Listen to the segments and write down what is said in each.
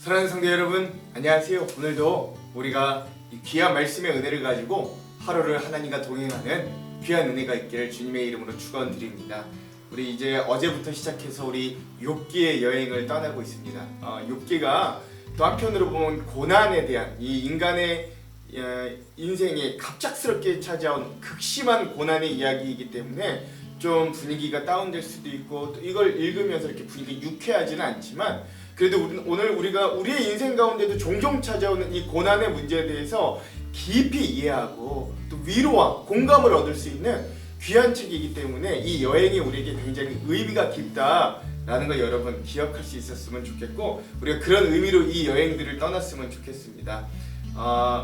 사랑하는 성도 여러분, 안녕하세요. 오늘도 우리가 이 귀한 말씀의 은혜를 가지고 하루를 하나님과 동행하는 귀한 은혜가 있기를 주님의 이름으로 축원드립니다. 우리 이제 어제부터 시작해서 우리 욥기의 여행을 떠나고 있습니다. 욥기가 또 한편으로 보면 고난에 대한 이 인간의 인생에 갑작스럽게 찾아온 극심한 고난의 이야기이기 때문에 좀 분위기가 다운될 수도 있고, 또 이걸 읽으면서 이렇게 분위기가 유쾌하지는 않지만, 그래도 오늘 우리가 우리의 인생 가운데도 종종 찾아오는 이 고난의 문제에 대해서 깊이 이해하고 또 위로와 공감을 얻을 수 있는 귀한 책이기 때문에 이 여행이 우리에게 굉장히 의미가 깊다라는 걸 여러분 기억할 수 있었으면 좋겠고, 우리가 그런 의미로 이 여행들을 떠났으면 좋겠습니다.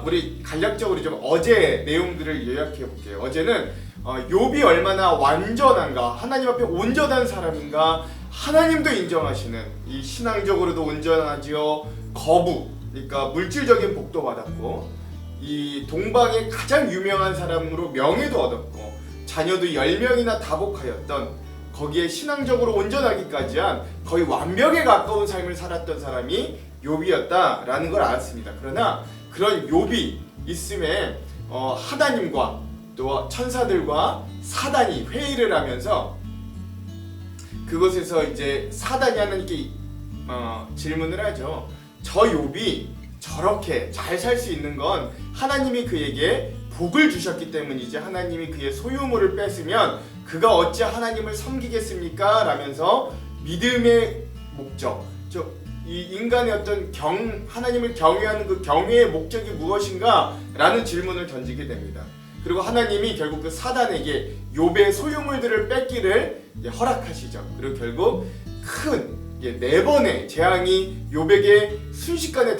우리 간략적으로 좀 어제 내용들을 요약해 볼게요. 어제는 욥이 얼마나 완전한가, 하나님 앞에 온전한 사람인가, 하나님도 인정하시는, 이 신앙적으로도 온전하지요. 거부, 그러니까 물질적인 복도 받았고, 이 동방의 가장 유명한 사람으로 명예도 얻었고, 자녀도 10명이나 다복하였던, 거기에 신앙적으로 온전하기까지 한 거의 완벽에 가까운 삶을 살았던 사람이 욥이었다라는 걸 알았습니다. 그러나 그런 욥이 있음에 하나님과 또 천사들과 사단이 회의를 하면서 그곳에서 이제 사단이 하나님께 질문을 하죠. 저 욥이 저렇게 잘 살 수 있는 건 하나님이 그에게 복을 주셨기 때문이지, 하나님이 그의 소유물을 뺏으면 그가 어찌 하나님을 섬기겠습니까? 라면서 믿음의 목적, 이 인간의 어떤 하나님을 경외하는 그 경외의 목적이 무엇인가? 라는 질문을 던지게 됩니다. 그리고 하나님이 결국 그 사단에게 욥의 소유물들을 뺏기를 허락하시죠. 그리고 결국 큰 4번의 재앙이 욥에게 순식간에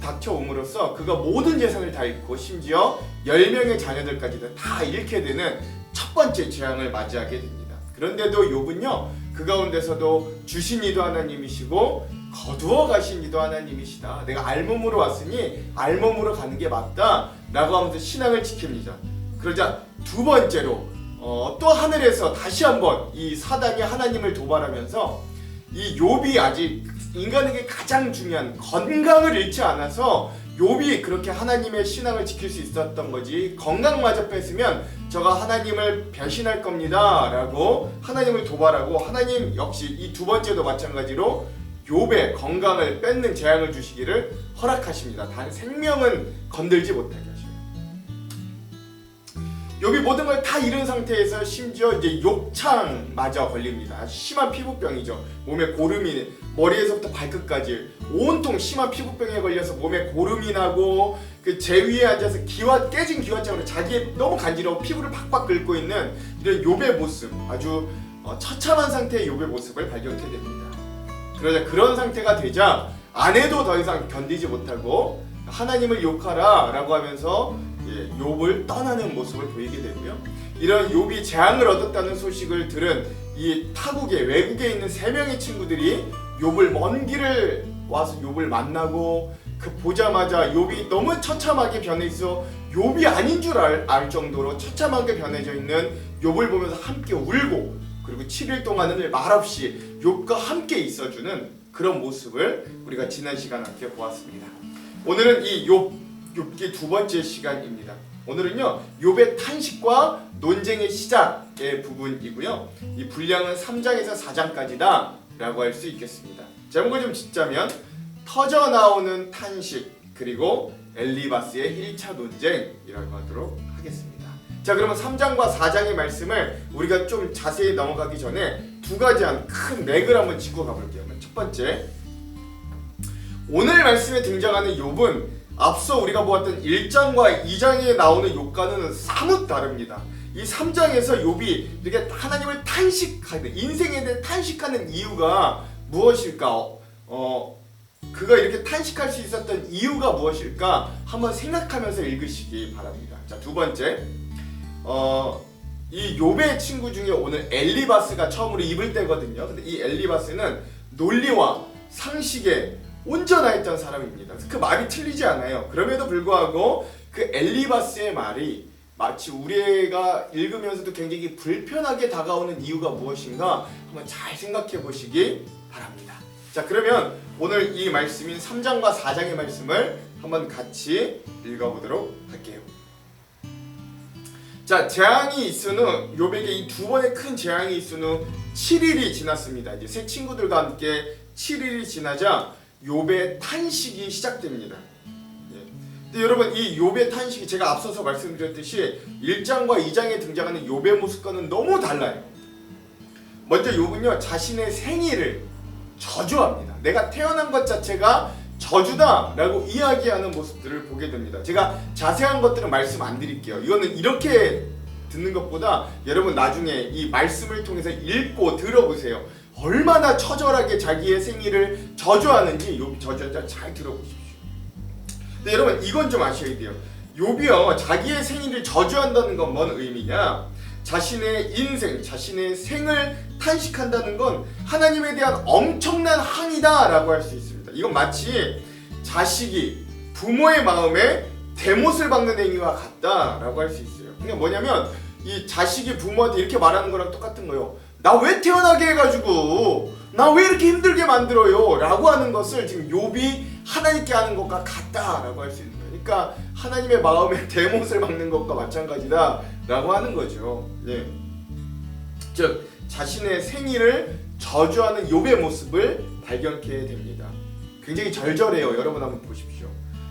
닥쳐옴으로써 그가 모든 재산을 다 잃고 심지어 10명의 자녀들까지도 다 잃게 되는 첫 번째 재앙을 맞이하게 됩니다. 그런데도 욥은요, 그 가운데서도 주신 이도 하나님이시고 거두어 가신 이도 하나님이시다. 내가 알몸으로 왔으니 알몸으로 가는 게 맞다 라고 하면서 신앙을 지킵니다. 그러자 두 번째로 또 하늘에서 다시 한번 이 사단이 하나님을 도발하면서 이 욥이 아직 인간에게 가장 중요한 건강을 잃지 않아서 욥이 그렇게 하나님의 신앙을 지킬 수 있었던 거지, 건강마저 뺏으면 저가 하나님을 배신할 겁니다 라고 하나님을 도발하고, 하나님 역시 이 두 번째도 마찬가지로 욥의 건강을 뺏는 재앙을 주시기를 허락하십니다. 단 생명은 건들지 못하게 하셔요. 욥이 모든 걸 다 잃은 상태에서 심지어 이제 욕창마저 걸립니다. 아주 심한 피부병이죠. 몸에 고름이, 머리에서부터 발끝까지 온통 심한 피부병에 걸려서 몸에 고름이 나고, 그 제 위에 앉아서 깨진 기와장으로 자기의 너무 간지러워 피부를 팍팍 긁고 있는 이런 욥의 모습, 아주 처참한 상태의 욥의 모습을 발견하게 됩니다. 그러자 그런 상태가 되자 아내도 더 이상 견디지 못하고 하나님을 욕하라 라고 하면서 욥을 떠나는 모습을 보이게 되고요. 이런 욥이 재앙을 얻었다는 소식을 들은 이 타국에, 외국에 있는 3명의 친구들이 욥을 먼 길을 와서 욥을 만나고, 그 보자마자 욥이 너무 처참하게 변해 있어 욥이 아닌 줄 알 정도로 처참하게 변해져 있는 욥을 보면서 함께 울고, 그리고 7일 동안은 말없이 욥과 함께 있어주는 그런 모습을 우리가 지난 시간 함께 보았습니다. 오늘은 이 욥기 두 번째 시간입니다. 오늘은요, 욥의 탄식과 논쟁의 시작의 부분이고요. 이 분량은 3장에서 4장까지다 라고 할 수 있겠습니다. 제목을 좀 짓자면 터져 나오는 탄식, 그리고 엘리바스의 1차 논쟁이라고 하도록 하겠습니다. 자, 그러면 3장과 4장의 말씀을 우리가 좀 자세히 넘어가기 전에 두 가지 큰 맥을 한번 짚고 가볼게요. 첫 번째, 오늘 말씀에 등장하는 욥은 앞서 우리가 보았던 1장과 2장에 나오는 욥과는 사뭇 다릅니다. 이 3장에서 욥이 이렇게 하나님을 탄식하는, 인생에 대해 탄식하는 이유가 무엇일까? 그가 이렇게 탄식할 수 있었던 이유가 무엇일까? 한번 생각하면서 읽으시기 바랍니다. 자, 두 번째, 이 욥의 친구 중에 오늘 엘리바스가 처음으로 입을 때거든요. 근데 이 엘리바스는 논리와 상식에 온전하였던 사람입니다. 그 말이 틀리지 않아요. 그럼에도 불구하고 그 엘리바스의 말이 마치 우리가 읽으면서도 굉장히 불편하게 다가오는 이유가 무엇인가 한번 잘 생각해 보시기 바랍니다. 자, 그러면 오늘 이 말씀인 3장과 4장의 말씀을 한번 같이 읽어보도록 할게요. 자, 재앙이 있은 후 욥에게 이 두 번의 큰 재앙이 있은 후 7일이 지났습니다. 이제 새 친구들과 함께 7일이 지나자 욥의 탄식이 시작됩니다. 근데 여러분, 이 욥의 탄식이 제가 앞서서 말씀드렸듯이 1장과 2장에 등장하는 욥의 모습과는 너무 달라요. 먼저 욥은요, 자신의 생일을 저주합니다. 내가 태어난 것 자체가 저주다 라고 이야기하는 모습들을 보게 됩니다. 제가 자세한 것들은 말씀 안 드릴게요. 이거는 이렇게 듣는 것보다 여러분 나중에 이 말씀을 통해서 읽고 들어보세요. 얼마나 처절하게 자기의 생일을 저주하는지 욥이 저주한 잘 들어보십시오. 근데 여러분, 이건 좀 아셔야 돼요. 욥이요, 자기의 생일을 저주한다는 건 뭔 의미냐? 자신의 인생, 자신의 생을 탄식한다는 건 하나님에 대한 엄청난 항의다 라고 할 수 있습니다. 이건 마치 자식이 부모의 마음에 대못을 박는 행위와 같다 라고 할 수 있어요. 그게 뭐냐면 이 자식이 부모한테 이렇게 말하는 거랑 똑같은 거예요. 나 왜 태어나게 해가지고 나 왜 이렇게 힘들게 만들어요 라고 하는 것을 지금 욥이 하나님께 하는 것과 같다라고 할 수 있는 거예요. 그러니까 하나님의 마음에 대못을 박는 것과 마찬가지다 라고 하는 거죠. 예. 즉 자신의 생일을 저주하는 욥의 모습을 발견케 됩니다. 굉장히 절절해요. 여러분 한번 보십시오.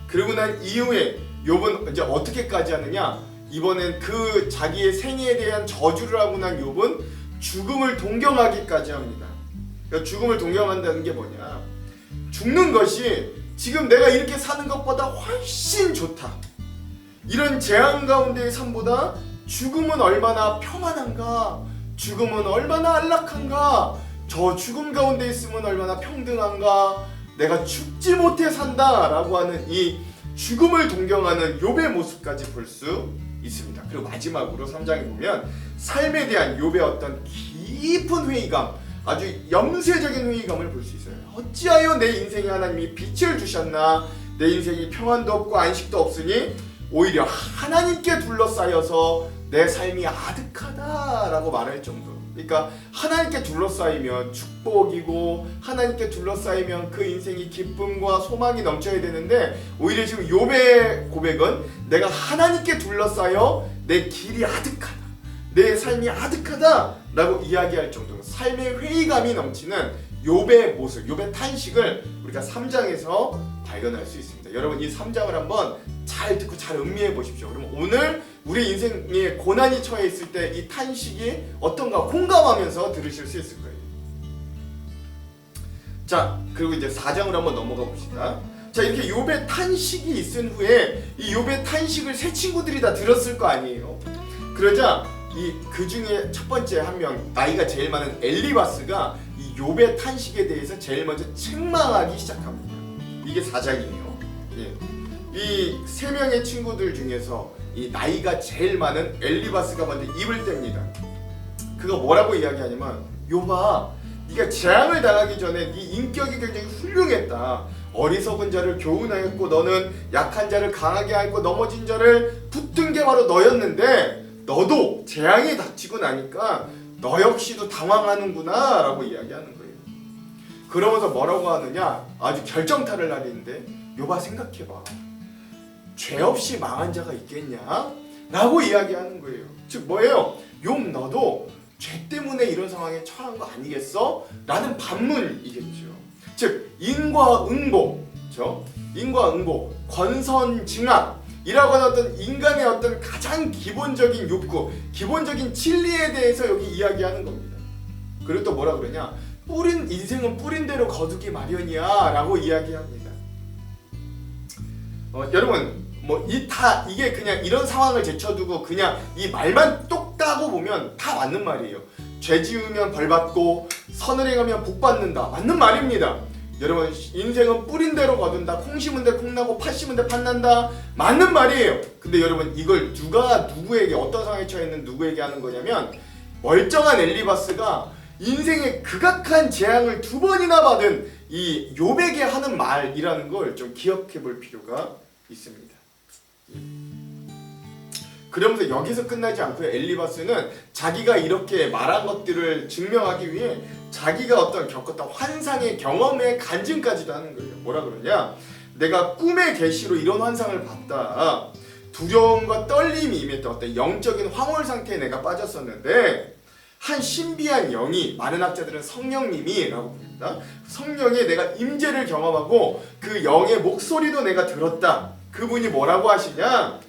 그러고 난 이후에 욥은 이제 어떻게까지 하느냐? 이번엔 그 자기의 생애에 대한 저주를 하고 난 욥은 죽음을 동경하기까지 합니다. 그러니까 죽음을 동경한다는 게 뭐냐? 죽는 것이 지금 내가 이렇게 사는 것보다 훨씬 좋다. 이런 재앙 가운데의 삶보다 죽음은 얼마나 평안한가? 죽음은 얼마나 안락한가? 저 죽음 가운데 있으면 얼마나 평등한가? 내가 죽지 못해 산다 라고 하는 이 죽음을 동경하는 욥의 모습까지 볼 수 있습니다. 그리고 마지막으로 3장에 보면 삶에 대한 욥의 어떤 깊은 회의감, 아주 염세적인 회의감을 볼 수 있어요. 어찌하여 내 인생에 하나님이 빛을 주셨나? 내 인생이 평안도 없고 안식도 없으니 오히려 하나님께 둘러싸여서 내 삶이 아득하다라고 말할 정도로. 그러니까 하나님께 둘러싸이면 축복이고 하나님께 둘러싸이면 그 인생이 기쁨과 소망이 넘쳐야 되는데 오히려 지금 욥의 고백은 내가 하나님께 둘러싸여 내 길이 아득하다, 내 삶이 아득하다 라고 이야기할 정도로 삶의 회의감이 넘치는 욥의 모습, 욥의 탄식을 우리가 3장에서 발견할 수 있습니다. 여러분, 이 3장을 한번 잘 듣고 잘 음미해 보십시오. 그러면 오늘 우리 인생에 고난이 처해 있을 때 이 탄식이 어떤가 공감하면서 들으실 수 있을 거예요. 자, 그리고 이제 4장으로 한번 넘어가 봅시다. 자, 이렇게 욥의 탄식이 있은 후에 이 욥의 탄식을 새 친구들이 다 들었을 거 아니에요. 그러자 그 중에 첫 번째 한 명, 나이가 제일 많은 엘리바스가 이 욥의 탄식에 대해서 제일 먼저 책망하기 시작합니다. 이게 4장이에요. 예. 이 세 명의 친구들 중에서 이 나이가 제일 많은 엘리바스가 먼저 입을 뗍니다. 그가 뭐라고 이야기하냐면, 욥아, 네가 재앙을 당하기 전에 네 인격이 굉장히 훌륭했다. 어리석은 자를 교훈하였고 너는 약한 자를 강하게 하였고 넘어진 자를 붙든 게 바로 너였는데 너도 재앙이 닥치고 나니까 너 역시도 당황하는구나 라고 이야기하는 거예요. 그러면서 뭐라고 하느냐, 아주 결정타를 날리는데, 욥아 생각해봐, 죄 없이 망한 자가 있겠냐? 라고 이야기하는 거예요. 즉 뭐예요? 욥, 너도 죄 때문에 이런 상황에 처한 거 아니겠어? 라는 반문이겠죠. 즉 인과 응보, 그렇죠? 인과 응보, 권선징악 이라고 하는 어떤 인간의 어떤 가장 기본적인 욕구, 기본적인 진리에 대해서 여기 이야기하는 겁니다. 그리고 또 뭐라 그러냐? 인생은 뿌린 대로 거두기 마련이야 라고 이야기합니다. 여러분, 이게 그냥 이런 상황을 제쳐두고 그냥 이 말만 똑 따고 보면 다 맞는 말이에요. 죄 지으면 벌 받고 선을 행하면 복 받는다. 맞는 말입니다. 여러분, 인생은 뿌린 대로 거둔다. 콩 심은 데 콩 나고 팥 심은 데 팥 난다. 맞는 말이에요. 근데 여러분, 이걸 누가 누구에게, 어떤 상황에 처해 있는 누구에게 하는 거냐면, 멀쩡한 엘리바스가 인생의 극악한 재앙을 2번이나 받은 이 욥에게 하는 말이라는 걸 좀 기억해 볼 필요가 있습니다. 그러면서 여기서 끝나지 않고요. 엘리바스는 자기가 이렇게 말한 것들을 증명하기 위해 자기가 어떤 겪었던 환상의 경험의 간증까지도 하는 거예요. 뭐라 그러냐? 내가 꿈의 계시로 이런 환상을 봤다. 두려움과 떨림이 임했던 어떤 영적인 황홀 상태에 내가 빠졌었는데 한 신비한 영이, 많은 학자들은 성령님이라고 부릅니다. 성령의 내가 임재를 경험하고 그 영의 목소리도 내가 들었다. 그분이 뭐라고 하시냐?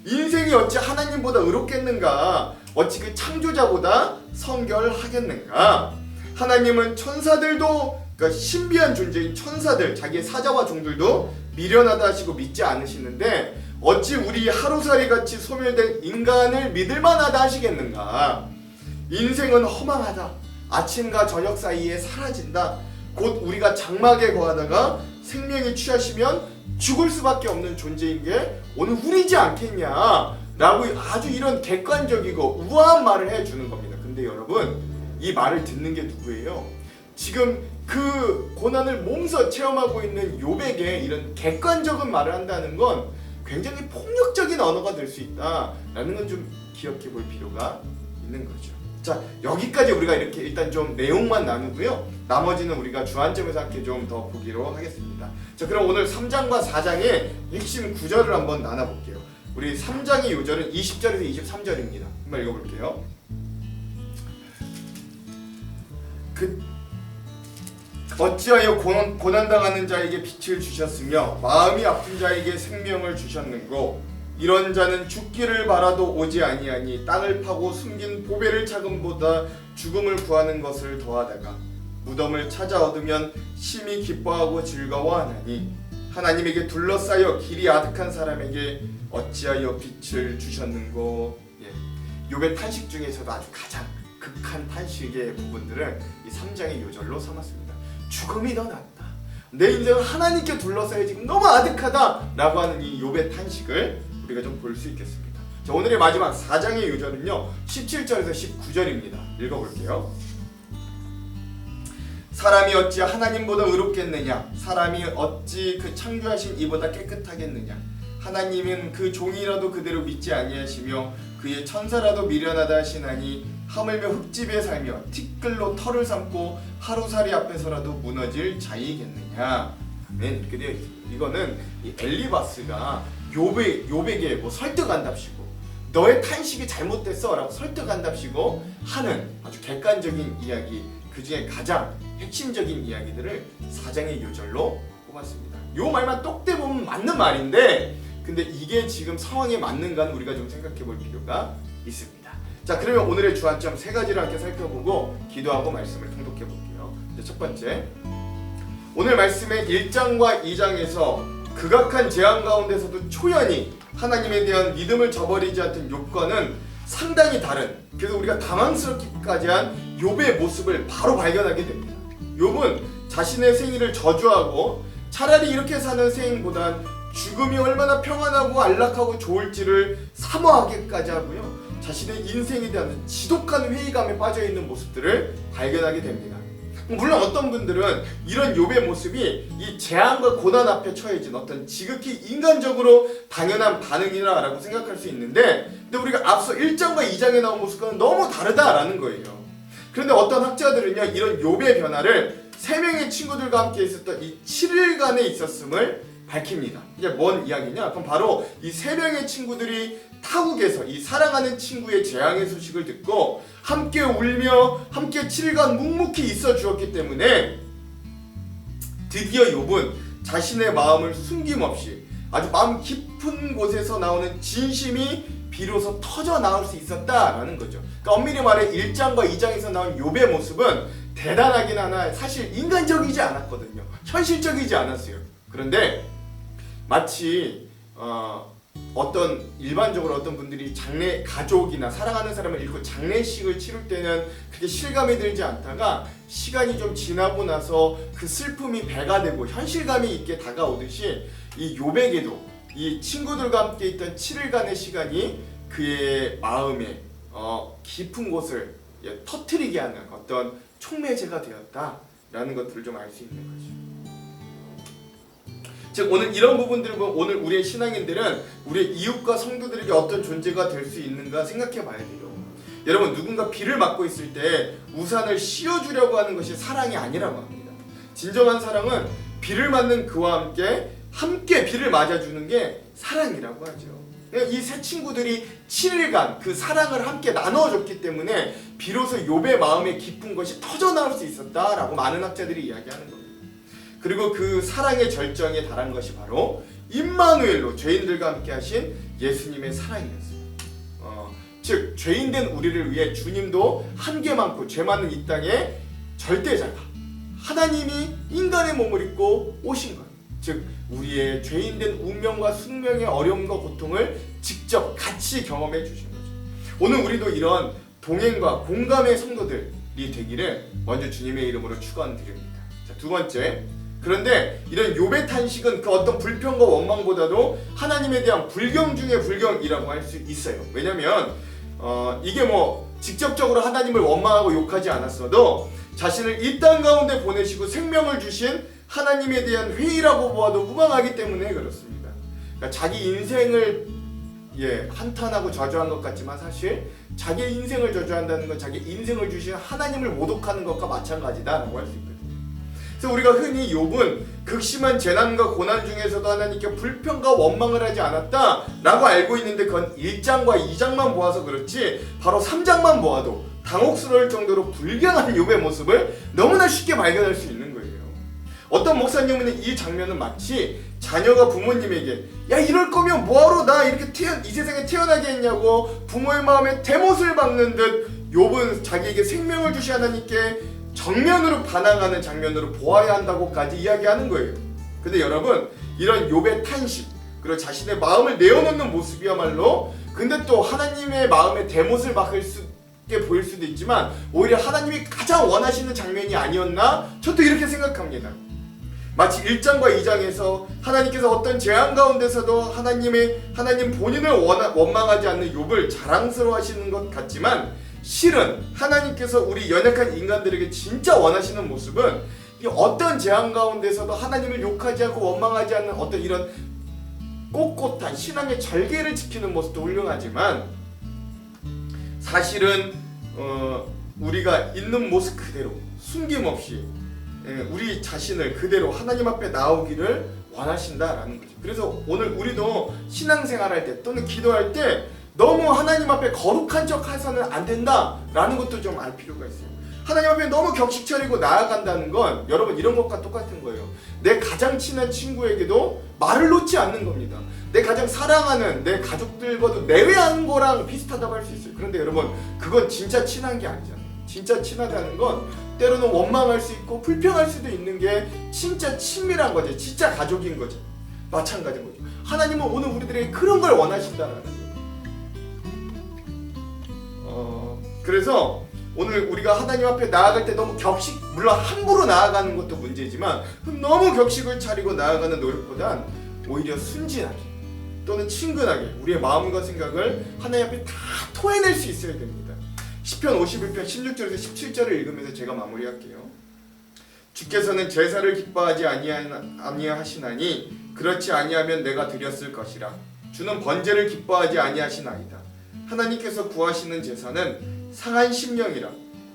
인생이 어찌 하나님보다 의롭겠는가? 어찌 그 창조자보다 성결하겠는가? 하나님은 천사들도, 그러니까 신비한 존재인 천사들, 자기의 사자와 종들도 미련하다 하시고 믿지 않으시는데 어찌 우리 하루살이 같이 소멸된 인간을 믿을만하다 하시겠는가? 인생은 허망하다. 아침과 저녁 사이에 사라진다. 곧 우리가 장막에 거하다가 생명이 취하시면 죽을 수밖에 없는 존재인 게 오늘 우리지 않겠냐 라고 아주 이런 객관적이고 우아한 말을 해주는 겁니다. 근데 여러분, 이 말을 듣는 게 누구예요? 지금 그 고난을 몸소 체험하고 있는 욥에게 이런 객관적인 말을 한다는 건 굉장히 폭력적인 언어가 될 수 있다라는 건 좀 기억해 볼 필요가 있는 거죠. 자, 여기까지 우리가 이렇게 일단 좀 내용만 나누고요. 나머지는 우리가 주안점에서 함께 좀 더 보기로 하겠습니다. 자, 그럼 오늘 3장과 4장의 핵심 구절을 한번 나눠볼게요. 우리 3장의 요절은 20절에서 23절입니다. 한번 읽어볼게요. 어찌하여 고난당하는 자에게 빛을 주셨으며 마음이 아픈 자에게 생명을 주셨는고 이런 자는 죽기를 바라도 오지 아니하니 땅을 파고 숨긴 보배를 찾음보다 죽음을 구하는 것을 더하다가 무덤을 찾아 얻으면 심히 기뻐하고 즐거워하나니 하나님에게 둘러싸여 길이 아득한 사람에게 어찌하여 빛을 주셨는고. 욥의 탄식 중에서도 아주 가장 극한 탄식의 부분들을 이 3장의 요절로 삼았습니다. 죽음이 더 낫다. 내 인생은 하나님께 둘러싸여 지금 너무 아득하다 라고 하는 이 욥의 탄식을 우리가 좀 볼 수 있겠습니다. 자, 오늘의 마지막 4장의 요절은요 17절에서 19절입니다. 읽어볼게요. 사람이 어찌 하나님보다 의롭겠느냐? 사람이 어찌 그 창조하신 이보다 깨끗하겠느냐? 하나님은 그 종이라도 그대로 믿지 아니하시며 그의 천사라도 미련하다 하시나니 하물며 흙집에 살며 티끌로 털을 삼고 하루살이 앞에서라도 무너질 자이겠느냐? 아멘. 이렇게 되어 있습니다. 이거는 이 엘리바스가 욥에게 뭐 설득한답시고 너의 탄식이 잘못됐어 라고 설득한답시고 하는 아주 객관적인 이야기, 그 중에 가장 핵심적인 이야기들을 4장의 요절로 뽑았습니다. 요 말만 똑대 보면 맞는 말인데 근데 이게 지금 상황에 맞는가는 우리가 좀 생각해 볼 필요가 있습니다. 자, 그러면 오늘의 주안점 세 가지를 함께 살펴보고 기도하고 말씀을 통독해 볼게요. 첫 번째, 오늘 말씀의 1장과 2장에서 극악한 재앙 가운데서도 초연히 하나님에 대한 믿음을 저버리지 않던 욥과는 상당히 다른, 그래서 우리가 당황스럽기까지 한 욥의 모습을 바로 발견하게 됩니다. 욥은 자신의 생일을 저주하고 차라리 이렇게 사는 생보단 죽음이 얼마나 평안하고 안락하고 좋을지를 사모하기까지 하고요. 자신의 인생에 대한 지독한 회의감에 빠져있는 모습들을 발견하게 됩니다. 물론 어떤 분들은 이런 욥의 모습이 이 재앙과 고난 앞에 처해진 어떤 지극히 인간적으로 당연한 반응이라고 생각할 수 있는데, 근데 우리가 앞서 1장과 2장에 나온 모습과는 너무 다르다라는 거예요. 그런데 어떤 학자들은요, 이런 욥의 변화를 3명의 친구들과 함께 있었던 이 7일간에 있었음을 밝힙니다. 이게 뭔 이야기냐? 그럼 바로 이 3명의 친구들이 타국에서 이 사랑하는 친구의 재앙의 소식을 듣고 함께 울며 함께 7일간 묵묵히 있어 주었기 때문에 드디어 욥은 자신의 마음을 숨김없이 아주 마음 깊은 곳에서 나오는 진심이 비로소 터져 나올 수 있었다라는 거죠. 그러니까 엄밀히 말해 1장과 2장에서 나온 욥의 모습은 대단하긴 하나 사실 인간적이지 않았거든요. 현실적이지 않았어요. 그런데 마치 어떤 일반적으로 어떤 분들이 장례, 가족이나 사랑하는 사람을 잃고 장례식을 치를 때는 그게 실감이 들지 않다가 시간이 좀 지나고 나서 그 슬픔이 배가 되고 현실감이 있게 다가오듯이 이 욥에게도 이 친구들과 함께 있던 7일간의 시간이 그의 마음에 깊은 곳을 터뜨리게 하는 어떤 촉매제가 되었다라는 것들을 좀 알 수 있는 거죠. 즉 오늘 이런 부분들을 보면 오늘 우리의 신앙인들은 우리의 이웃과 성도들에게 어떤 존재가 될 수 있는가 생각해 봐야 돼요. 여러분, 누군가 비를 맞고 있을 때 우산을 씌워주려고 하는 것이 사랑이 아니라고 합니다. 진정한 사랑은 비를 맞는 그와 함께 비를 맞아주는 게 사랑이라고 하죠. 이 세 친구들이 7일간 그 사랑을 함께 나눠줬기 때문에 비로소 욥의 마음에 깊은 것이 터져나올 수 있었다라고 많은 학자들이 이야기하는 겁니다. 그리고 그 사랑의 절정에 달한 것이 바로 임마누엘로 죄인들과 함께 하신 예수님의 사랑이었어요. 즉 죄인된 우리를 위해 주님도 한계 많고 죄 많은 이 땅에 절대자가 하나님이 인간의 몸을 입고 오신 것, 즉 우리의 죄인된 운명과 숙명의 어려움과 고통을 직접 같이 경험해 주신 거죠. 오늘 우리도 이런 동행과 공감의 성도들이 되기를 먼저 주님의 이름으로 축원드립니다. 자, 두 번째, 그런데 이런 욥의 탄식은 그 어떤 불평과 원망보다도 하나님에 대한 불경 중의 불경이라고 할 수 있어요. 왜냐면 이게 뭐 직접적으로 하나님을 원망하고 욕하지 않았어도 자신을 이 땅 가운데 보내시고 생명을 주신 하나님에 대한 회의라고 보아도 무방하기 때문에 그렇습니다. 그러니까 자기 인생을 한탄하고 저주한 것 같지만 사실 자기의 인생을 저주한다는 건 자기 인생을 주신 하나님을 모독하는 것과 마찬가지다라고 할 수 있거든요. 그래서 우리가 흔히 욥은 극심한 재난과 고난 중에서도 하나님께 불평과 원망을 하지 않았다라고 알고 있는데 그건 1장과 2장만 보아서 그렇지 바로 3장만 보아도 당혹스러울 정도로 불경한 욥의 모습을 너무나 쉽게 발견할 수 있는 거예요. 어떤 목사님은 이 장면은 마치 자녀가 부모님에게 야 이럴 거면 뭐하러 나 이렇게 이 세상에 태어나게 했냐고 부모의 마음에 대못을 박는 듯 욥은 자기에게 생명을 주신 하나님께 정면으로 반항하는 장면으로 보아야 한다고까지 이야기하는 거예요. 근데 여러분, 이런 욥의 탄식 그리고 자신의 마음을 내어놓는 모습이야말로 근데 또 하나님의 마음에 대못을 박을 수 있게 보일 수도 있지만 오히려 하나님이 가장 원하시는 장면이 아니었나? 저도 이렇게 생각합니다. 마치 1장과 2장에서 하나님께서 어떤 재앙 가운데서도 하나님 본인을 원망하지 않는 욥을 자랑스러워하시는 것 같지만 실은 하나님께서 우리 연약한 인간들에게 진짜 원하시는 모습은 이 어떤 재앙 가운데서도 하나님을 욕하지 않고 원망하지 않는 어떤 이런 꼿꼿한 신앙의 절개를 지키는 모습도 훌륭하지만 사실은 우리가 있는 모습 그대로 숨김없이 우리 자신을 그대로 하나님 앞에 나오기를 원하신다라는 거죠. 그래서 오늘 우리도 신앙생활할 때 또는 기도할 때 너무 하나님 앞에 거룩한 척 해서는 안 된다라는 것도 좀 알 필요가 있어요. 하나님 앞에 너무 격식 차리고 나아간다는 건 여러분 이런 것과 똑같은 거예요. 내 가장 친한 친구에게도 말을 놓지 않는 겁니다. 내 가장 사랑하는 내 가족들과도 내외하는 거랑 비슷하다고 할 수 있어요. 그런데 여러분 그건 진짜 친한 게 아니잖아요. 진짜 친하다는 건 때로는 원망할 수 있고 불평할 수도 있는 게 진짜 친밀한 거죠. 진짜 가족인 거죠. 마찬가지인 거죠. 하나님은 오늘 우리들에게 그런 걸 원하신다는 거예요. 그래서 오늘 우리가 하나님 앞에 나아갈 때 너무 물론 함부로 나아가는 것도 문제지만 너무 격식을 차리고 나아가는 노력보단 오히려 순진하게 또는 친근하게 우리의 마음과 생각을 하나님 앞에 다 토해낼 수 있어야 됩니다. 시편 51편 16절에서 17절을 읽으면서 제가 마무리할게요. 주께서는 제사를 기뻐하지 아니하시나니 그렇지 아니하면 내가 드렸을 것이라. 주는 번제를 기뻐하지 아니하시나이다. 하나님께서 구하시는 제사는 상한 심령이라.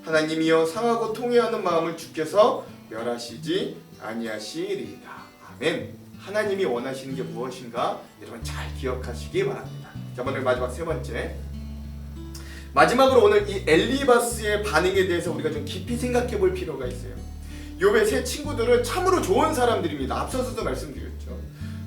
하나님이여 상하고 통회하는 마음을 주께서 멸하시지 아니하시리이다. 아멘. 하나님이 원하시는 게 무엇인가 여러분 잘 기억하시기 바랍니다. 자, 오늘 마지막 세 번째, 마지막으로 오늘 이 엘리바스의 반응에 대해서 우리가 좀 깊이 생각해 볼 필요가 있어요. 욥의 세 친구들은 참으로 좋은 사람들입니다. 앞서서도 말씀드렸죠.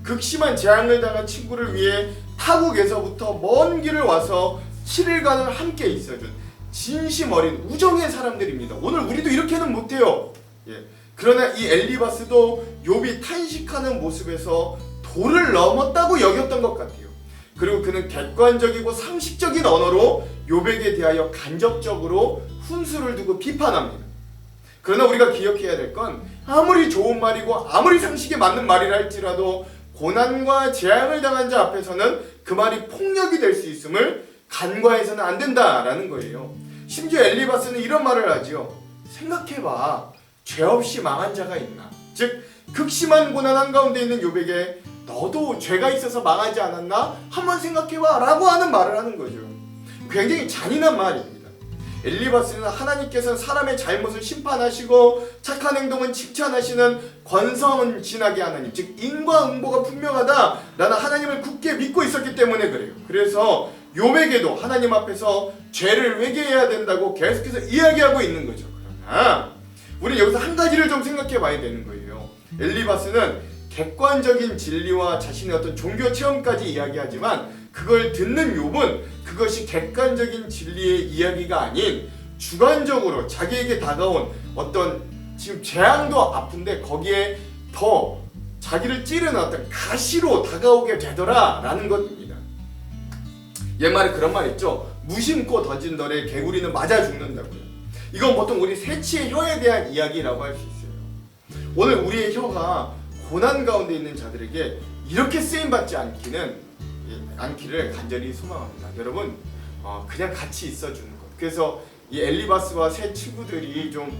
극심한 재앙을 당한 친구를 위해 타국에서부터 먼 길을 와서 7일간을 함께 있어준 진심 어린 우정의 사람들입니다. 오늘 우리도 이렇게는 못해요. 그러나 이 엘리바스도 욥이 탄식하는 모습에서 도를 넘었다고 여겼던 것 같아요. 그리고 그는 객관적이고 상식적인 언어로 욥에게 대하여 간접적으로 훈수를 두고 비판합니다. 그러나 우리가 기억해야 될 건 아무리 좋은 말이고 아무리 상식에 맞는 말이라 할지라도 고난과 재앙을 당한 자 앞에서는 그 말이 폭력이 될 수 있음을 간과해서는 안 된다라는 거예요. 심지어 엘리바스는 이런 말을 하지요. 생각해봐. 죄 없이 망한 자가 있나? 즉 극심한 고난 한가운데 있는 욥에게 너도 죄가 있어서 망하지 않았나? 한번 생각해봐 라고 하는 말을 하는 거죠. 굉장히 잔인한 말입니다. 엘리바스는 하나님께서는 사람의 잘못을 심판하시고 착한 행동은 칭찬하시는 권선진하게 하나님, 즉 인과응보가 분명하다라는 하나님을 굳게 믿고 있었기 때문에 그래요. 그래서 욥에게도 하나님 앞에서 죄를 회개해야 된다고 계속해서 이야기하고 있는 거죠. 그러나 우리 여기서 한 가지를 좀 생각해 봐야 되는 거예요. 엘리바스는 객관적인 진리와 자신의 어떤 종교 체험까지 이야기하지만 그걸 듣는 욥은 그것이 객관적인 진리의 이야기가 아닌 주관적으로 자기에게 다가온 어떤 지금 재앙도 아픈데 거기에 더 자기를 찌르는 어떤 가시로 다가오게 되더라라는 것입니다. 옛말에 그런 말 있죠. 무심코 던진 덜에 개구리는 맞아 죽는다고요. 이건 보통 우리 새치의 혀에 대한 이야기라고 할 수 있어요. 오늘 우리의 혀가 고난 가운데 있는 자들에게 이렇게 쓰임받지 않기를 간절히 소망합니다. 여러분 그냥 같이 있어주는 것. 그래서 이 엘리바스와 세 친구들이 좀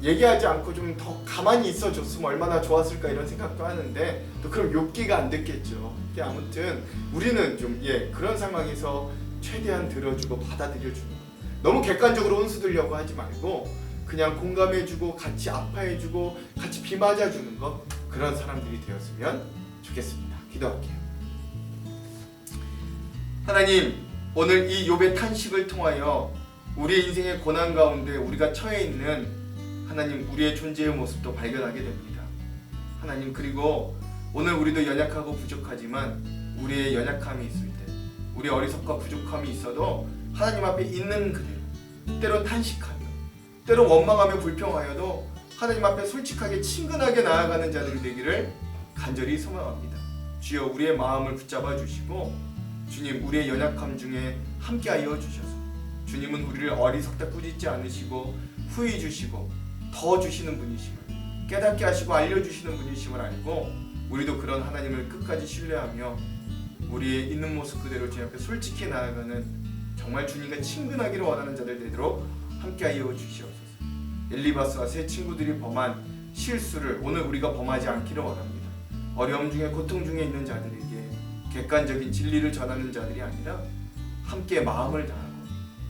얘기하지 않고 좀 더 가만히 있어줬으면 얼마나 좋았을까 이런 생각도 하는데 또 그럼 욥기가 안 됐겠죠. 아무튼 우리는 좀 그런 상황에서 최대한 들어주고 받아들여주는 것. 너무 객관적으로 혼수들려고 하지 말고 그냥 공감해주고 같이 아파해주고 같이 비 맞아주는 것, 그런 사람들이 되었으면 좋겠습니다. 기도할게요. 하나님, 오늘 이 욥의 탄식을 통하여 우리의 인생의 고난 가운데 우리가 처해 있는 하나님 우리의 존재의 모습도 발견하게 됩니다. 하나님, 그리고 오늘 우리도 연약하고 부족하지만 우리의 연약함이 있을 때, 우리의 어리석과 부족함이 있어도 하나님 앞에 있는 그대로, 때론 탄식하며 때론 원망하며 불평하여도 하나님 앞에 솔직하게 친근하게 나아가는 자들이 되기를 간절히 소망합니다. 주여, 우리의 마음을 붙잡아 주시고 주님, 우리의 연약함 중에 함께하여 주셔서 주님은 우리를 어리석다 꾸짖지 않으시고 후히 주시고 더 주시는 분이심을 깨닫게 하시고 알려주시는 분이심을 알고 우리도 그런 하나님을 끝까지 신뢰하며 우리의 있는 모습 그대로 주님 앞에 솔직히 나아가는 정말 주님과 친근하기를 원하는 자들 되도록 함께하여 주시옵소서. 엘리바스와 세 친구들이 범한 실수를 오늘 우리가 범하지 않기를 원합니다. 어려움 중에 고통 중에 있는 자들에게 객관적인 진리를 전하는 자들이 아니라 함께 마음을 다하고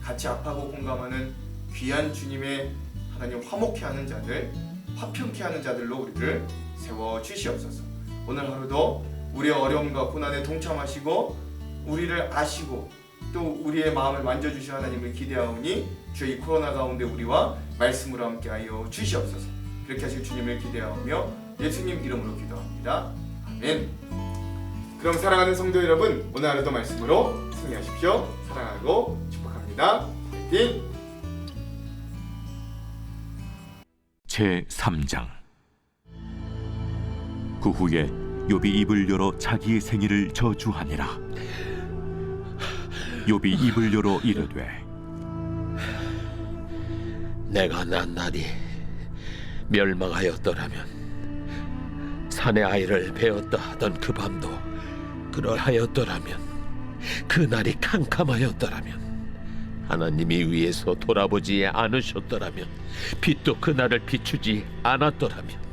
같이 아파하고 공감하는 귀한 주님의 하나님 화목케 하는 자들, 화평케 하는 자들로 우리를 세워 주시옵소서. 오늘 하루도 우리의 어려움과 고난에 동참하시고 우리를 아시고 또 우리의 마음을 만져주시 하나님을 기대하오니 주의 이 코로나 가운데 우리와 말씀으로 함께하여 주시옵소서. 그렇게 하실 주님을 기대하오며 예수님 이름으로 기도합니다. 아멘. 그럼 사랑하는 성도 여러분, 오늘 하루도 말씀으로 승리하십시오. 사랑하고 축복합니다. 화이팅! 제3장. 그 후에 욥이 입을 열어 자기의 생일을 저주하니라. 욥이 입을 열어 이르되 내가 난 날이 멸망하였더라면 산의 아이를 베었다 하던 그 밤도 그러하였더라면 그 날이 캄캄하였더라면 하나님이 위에서 돌아보지 않으셨더라면 빛도 그 날을 비추지 않았더라면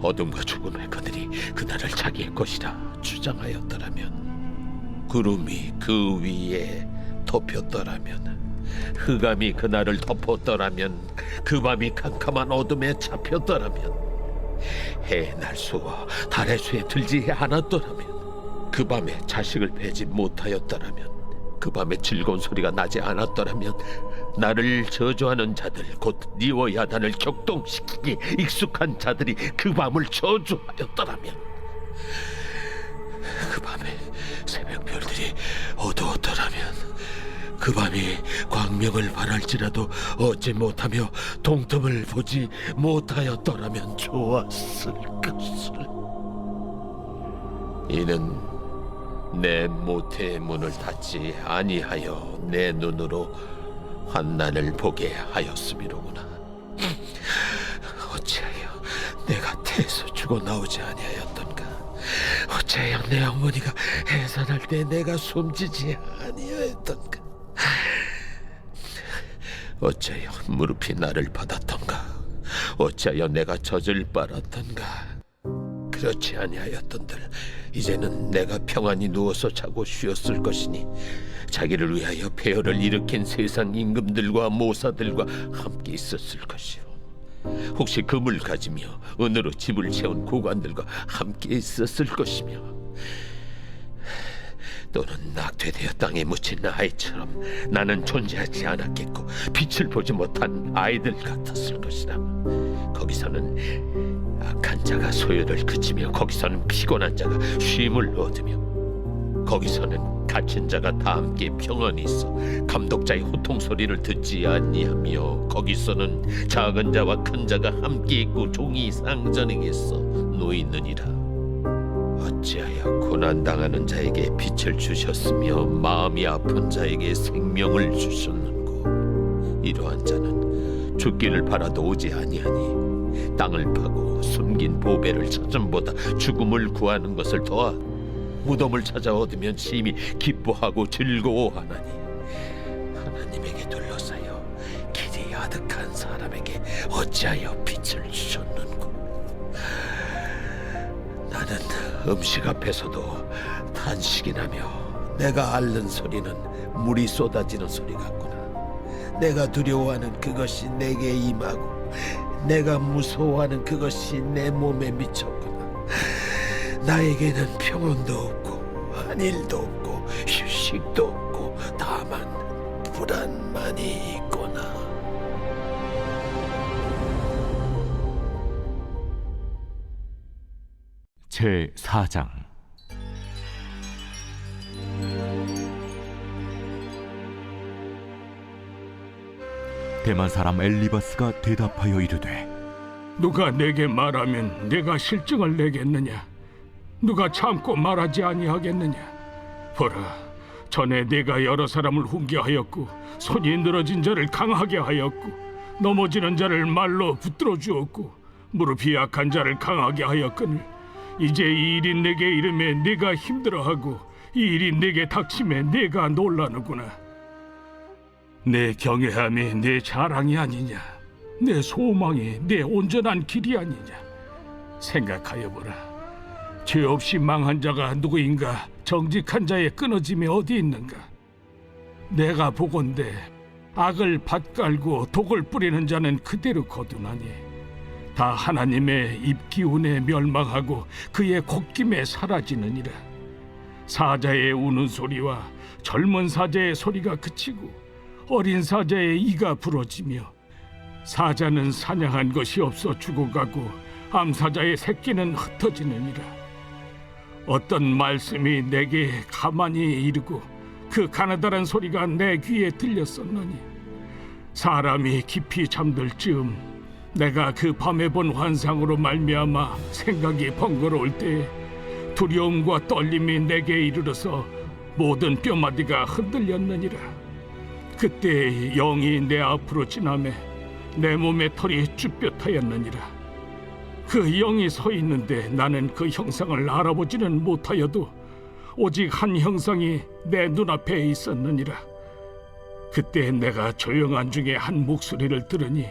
어둠과 죽음의 그들이 그 날을 자기의 것이라 주장하였더라면 구름이 그 위에 덮였더라면 흑암이 그 날을 덮었더라면 그 밤이 캄캄한 어둠에 잡혔더라면 해의 날수와 달의 수에 들지 않았더라면 그 밤에 자식을 베지 못하였더라면 그 밤에 즐거운 소리가 나지 않았더라면 나를 저주하는 자들 곧 니워 야단을 격동시키기 익숙한 자들이 그 밤을 저주하였더라면 그 밤에 새벽별들이 어두웠더라면 그 밤이 광명을 발할지라도 얻지 못하며 동틈을 보지 못하였더라면 좋았을 것을. 이는 내 모태의 문을 닫지 아니하여 내 눈으로 환난을 보게 하였음이로구나. 어찌하여 내가 태에서 죽어 나오지 아니하였던가. 어찌하여 내 어머니가 해산할 때 내가 숨지지 아니하였던가. 어찌하여 무릎이 나를 받았던가. 어찌하여 내가 젖을 빨았던가. 그렇지 아니하였던들 이제는 내가 평안히 누워서 자고 쉬었을 것이니 자기를 위하여 폐허를 일으킨 세상 임금들과 모사들과 함께 있었을 것이요 혹시 금을 가지며 은으로 집을 채운 고관들과 함께 있었을 것이며 또는 낙태되어 땅에 묻힌 아이처럼 나는 존재하지 않았겠고 빛을 보지 못한 아이들 같았을 것이다. 거기서는 악한 자가 소요를 그치며 거기서는 피곤한 자가 쉼을 얻으며 거기서는 갇힌 자가 다 함께 평안히 있어 감독자의 호통 소리를 듣지 아니하며 거기서는 작은 자와 큰 자가 함께 있고 종이 상전에게서 놓이느니라. 어찌하여 고난당하는 자에게 빛을 주셨으며 마음이 아픈 자에게 생명을 주셨는고. 이러한 자는 죽기를 바라도 오지 아니하니 땅을 파고 숨긴 보배를 찾음보다 죽음을 구하는 것을 더하 무덤을 찾아 얻으면 심히 기뻐하고 즐거워하나니 하나님에게 둘러싸여 길이 아득한 사람에게 어찌하여 빛을 주셨는고. 나는 음식 앞에서도 탄식이 나며 내가 앓는 소리는 물이 쏟아지는 소리 같구나. 내가 두려워하는 그것이 내게 임하고 내가 무서워하는 그것이 내 몸에 미쳤구나. 나에게는 평온도 없고 안일도 없고 휴식도 없고 다만 불안만이 있구나. 제4장. 대만 사람 엘리바스가 대답하여 이르되 누가 내게 말하면 내가 실증을 내겠느냐? 누가 참고 말하지 아니하겠느냐? 보라, 전에 내가 여러 사람을 훈계하였고 손이 늘어진 자를 강하게 하였고 넘어지는 자를 말로 붙들어 주었고 무릎이 약한 자를 강하게 하였거늘 이제 이 일이 내게 이름에 내가 힘들어하고 이 일이 내게 닥침에 내가 놀라는구나. 내 경외함이 내 자랑이 아니냐? 내 소망이 내 온전한 길이 아니냐? 생각하여 보라. 죄 없이 망한 자가 누구인가? 정직한 자의 끊어짐이 어디 있는가? 내가 보건대 악을 밭갈고 독을 뿌리는 자는 그대로 거두나니 다 하나님의 입기운에 멸망하고 그의 콧김에 사라지느니라. 사자의 우는 소리와 젊은 사자의 소리가 그치고 어린 사자의 이가 부러지며 사자는 사냥한 것이 없어 죽어가고 암사자의 새끼는 흩어지느니라. 어떤 말씀이 내게 가만히 이르고 그 가느다란 소리가 내 귀에 들렸었노니 사람이 깊이 잠들 즈음 내가 그 밤에 본 환상으로 말미암아 생각이 번거로울 때에 두려움과 떨림이 내게 이르러서 모든 뼈마디가 흔들렸느니라. 그때 영이 내 앞으로 지나매 내 몸의 털이 쭈뼛하였느니라. 그 영이 서 있는데 나는 그 형상을 알아보지는 못하여도 오직 한 형상이 내 눈앞에 있었느니라. 그때 내가 조용한 중에 한 목소리를 들으니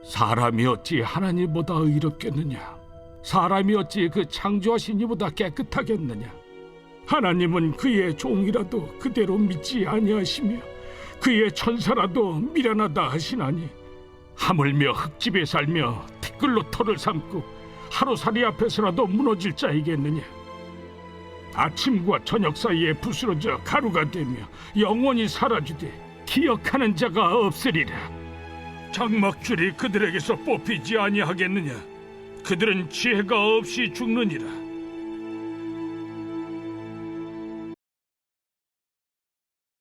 사람이 어찌 하나님보다 의롭겠느냐? 사람이 어찌 그 창조하신 이보다 깨끗하겠느냐? 하나님은 그의 종이라도 그대로 믿지 아니하시며 그의 천사라도 미련하다 하시나니 하물며 흙집에 살며 티끌로 털을 삼고 하루살이 앞에서라도 무너질 자이겠느냐? 아침과 저녁 사이에 부스러져 가루가 되며 영원히 사라지되 기억하는 자가 없으리라. 장막줄이 그들에게서 뽑히지 아니하겠느냐? 그들은 지혜가 없이 죽느니라.